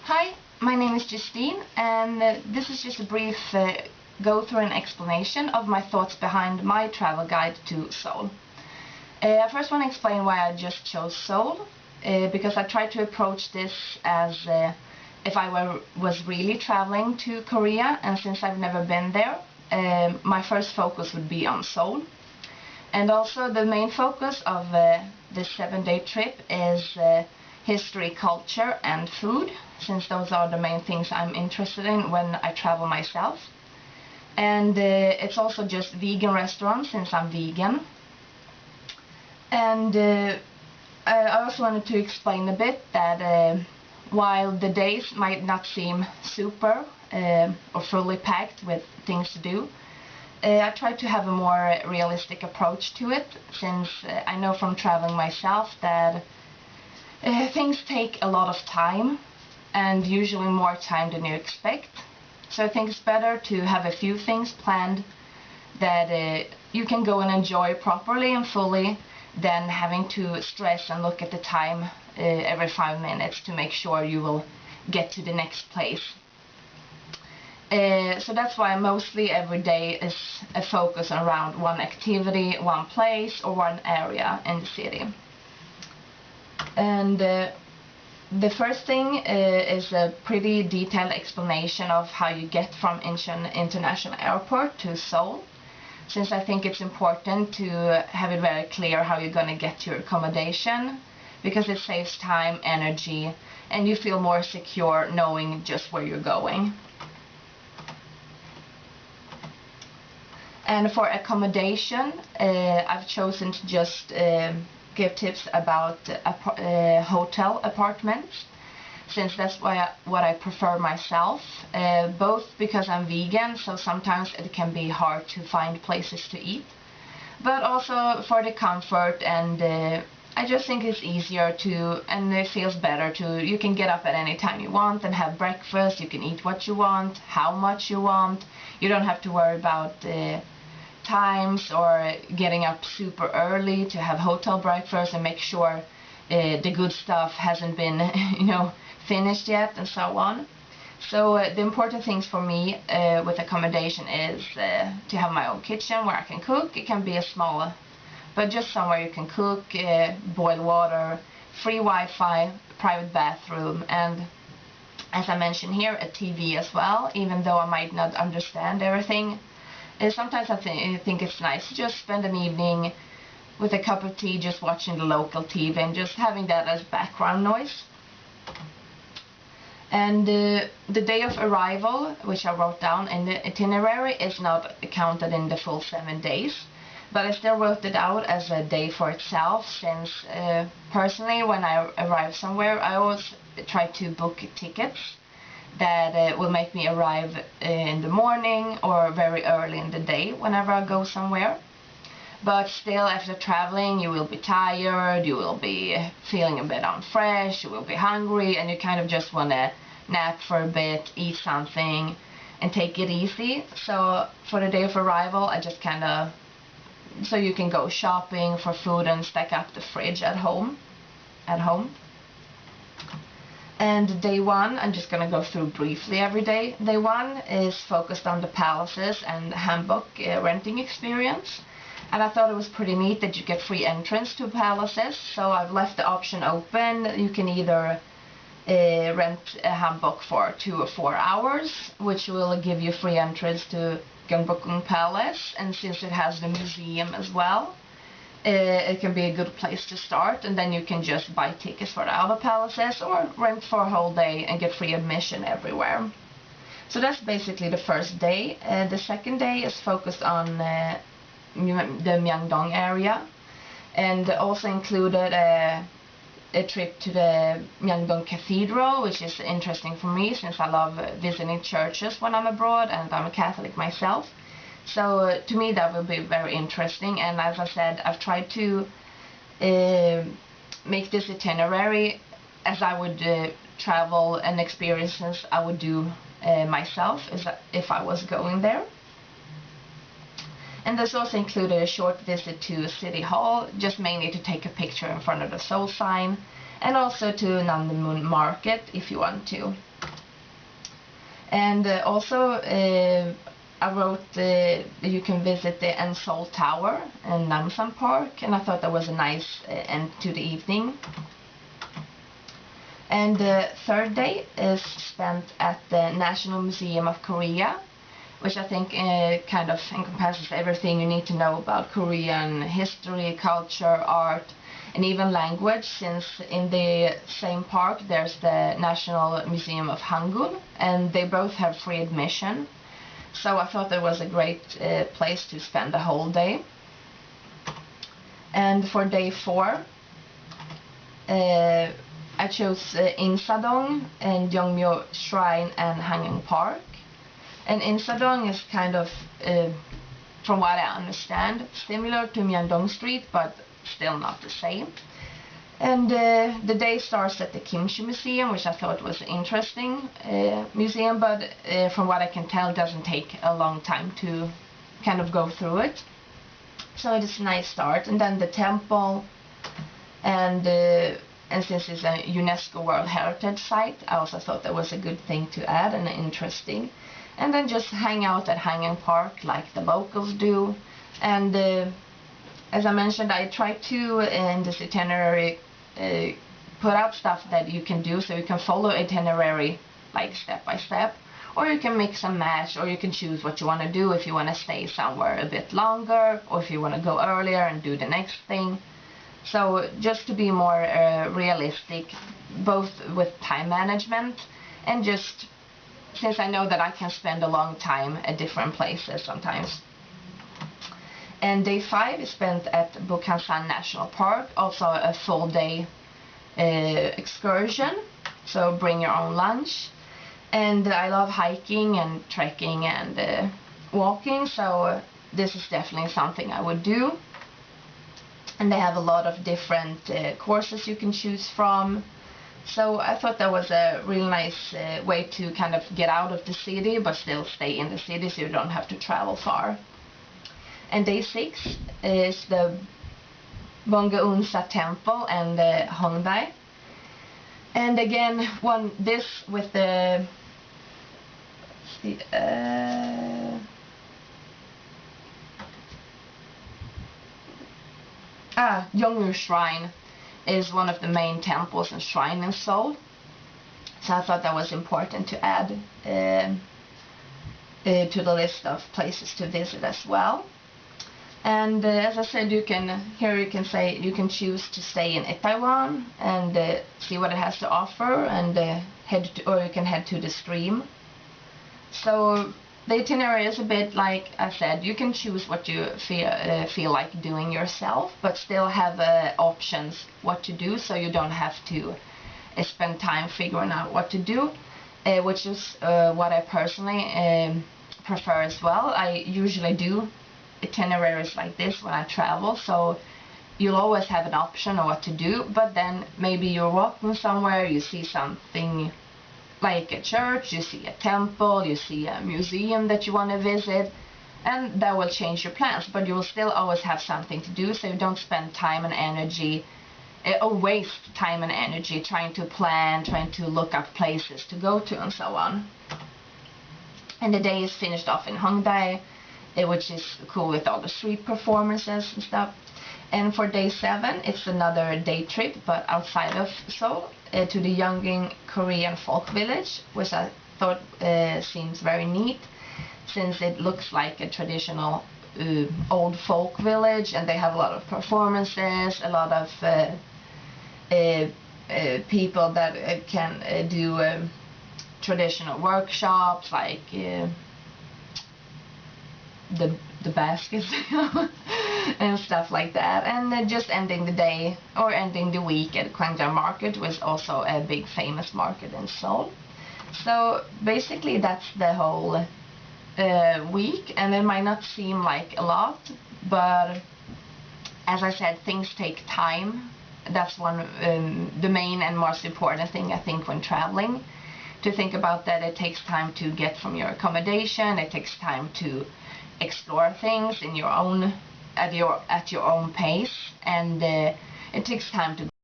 Hi, my name is Justine, and this is just a brief go-through and explanation of my thoughts behind my travel guide to Seoul. I first want to explain why I just chose Seoul, because I tried to approach this as if I was really traveling to Korea, and since I've never been there, my first focus would be on Seoul. And also the main focus of this 7-day trip is history, culture and food, since those are the main things I'm interested in when I travel myself. And it's also just vegan restaurants, since I'm vegan. And I also wanted to explain a bit that while the days might not seem super or fully packed with things to do, I try to have a more realistic approach to it, since I know from traveling myself that things take a lot of time, and usually more time than you expect. So I think it's better to have a few things planned that you can go and enjoy properly and fully than having to stress and look at the time every 5 minutes to make sure you will get to the next place. So that's why mostly every day is a focus around one activity, one place or one area in the city. And the first thing is a pretty detailed explanation of how you get from Incheon International Airport to Seoul, since I think it's important to have it very clear how you're going to get to your accommodation, because it saves time, energy, and you feel more secure knowing just where you're going. And for accommodation, I've chosen to just give tips about hotel apartments, since that's what I prefer myself, both because I'm vegan, so sometimes it can be hard to find places to eat, but also for the comfort, and I just think it's easier to, and it feels better to, you can get up at any time you want and have breakfast, you can eat what you want, how much you want, you don't have to worry about times or getting up super early to have hotel breakfast and make sure the good stuff hasn't been finished yet, and so on. So the important things for me with accommodation is to have my own kitchen where I can cook. It can be a small, but just somewhere you can cook, boil water, free Wi-Fi, private bathroom, and as I mentioned here, a TV as well, even though I might not understand everything. Sometimes I think it's nice to just spend an evening with a cup of tea just watching the local TV and just having that as background noise. And the day of arrival, which I wrote down in the itinerary, is not counted in the full 7 days, but I still wrote it out as a day for itself, since personally when I arrive somewhere I always try to book tickets that will make me arrive in the morning or very early in the day whenever I go somewhere. But still, after traveling, you will be tired, you will be feeling a bit unfresh, you will be hungry, and you kind of just want to nap for a bit, eat something, and take it easy. So for the day of arrival, I just kind of, so you can go shopping for food and stack up the fridge at home. And day one, I'm just going to go through briefly every day. Day one is focused on the palaces and hanbok renting experience. And I thought it was pretty neat that you get free entrance to palaces. So I've left the option open. You can either rent a hanbok for 2 or 4 hours, which will give you free entrance to Gyeongbokgung Palace. And since it has the museum as well, it can be a good place to start, and then you can just buy tickets for the other palaces or rent for a whole day and get free admission everywhere. So that's basically the first day. The second day is focused on the Myeongdong area, and also included a trip to the Myeongdong Cathedral, which is interesting for me since I love visiting churches when I'm abroad, and I'm a Catholic myself. So to me that will be very interesting, and as I said, I've tried to make this itinerary as I would travel and experiences I would do myself if I was going there. And this also included a short visit to City Hall, just mainly to take a picture in front of the Seoul sign, and also to Nandemun Market if you want to. And also I wrote you can visit the Seoul Tower in Namsan Park, and I thought that was a nice end to the evening. And the third day is spent at the National Museum of Korea, which I think kind of encompasses everything you need to know about Korean history, culture, art, and even language, since in the same park there's the National Museum of Hangul, and they both have free admission. So I thought that was a great place to spend the whole day. And for day 4, I chose Insadong and Yeongmyo Shrine and Hanging Park. And Insadong is kind of, from what I understand, similar to Myeongdong Street, but still not the same. And the day starts at the Kimchi Museum, which I thought was an interesting museum, but from what I can tell, it doesn't take a long time to kind of go through it. So it is a nice start. And then the temple, and since it's a UNESCO World Heritage Site, I also thought that was a good thing to add and interesting. And then just hang out at Hanging Park like the locals do. And as I mentioned, I try to, in this itinerary, put out stuff that you can do, so you can follow itinerary like step by step, or you can mix and match, or you can choose what you want to do if you want to stay somewhere a bit longer, or if you want to go earlier and do the next thing. So just to be more realistic, both with time management and just since I know that I can spend a long time at different places sometimes. And day 5 is spent at Bukhansan National Park, also a full day excursion, so bring your own lunch. And I love hiking and trekking and walking, so this is definitely something I would do. And they have a lot of different courses you can choose from. So I thought that was a really nice way to kind of get out of the city but still stay in the city, so you don't have to travel far. And day 6 is the Bongeunsa Temple and Hongdae. And again, this with the Yeongmyo Shrine is one of the main temples and shrine in Seoul. So I thought that was important to add to the list of places to visit as well. And as I said, you can choose to stay in Itaewon and see what it has to offer, and or you can head to the stream. So the itinerary is a bit like I said. You can choose what you feel like doing yourself, but still have options what to do, so you don't have to spend time figuring out what to do, which is what I personally prefer as well. I usually do itineraries like this when I travel, so you'll always have an option of what to do, but then maybe you're walking somewhere, you see something like a church, you see a temple, you see a museum that you want to visit, and that will change your plans, but you will still always have something to do, so you don't spend time and energy or waste time and energy trying to plan, trying to look up places to go to and so on. And the day is finished off in Hongdae, which is cool with all the street performances and stuff. And for day 7, it's another day trip, but outside of Seoul, to the Yongin Korean folk village, which I thought seems very neat, since it looks like a traditional old folk village, and they have a lot of performances, a lot of people that can do traditional workshops, like the baskets and stuff like that, and just ending the day or ending the week at Gwangjang Market, was also a big famous market in Seoul. So basically that's the whole week, and it might not seem like a lot, but as I said, things take time. That's one the main and most important thing I think when traveling, to think about that it takes time to get from your accommodation, it takes time to explore things in your own at your own pace, and it takes time to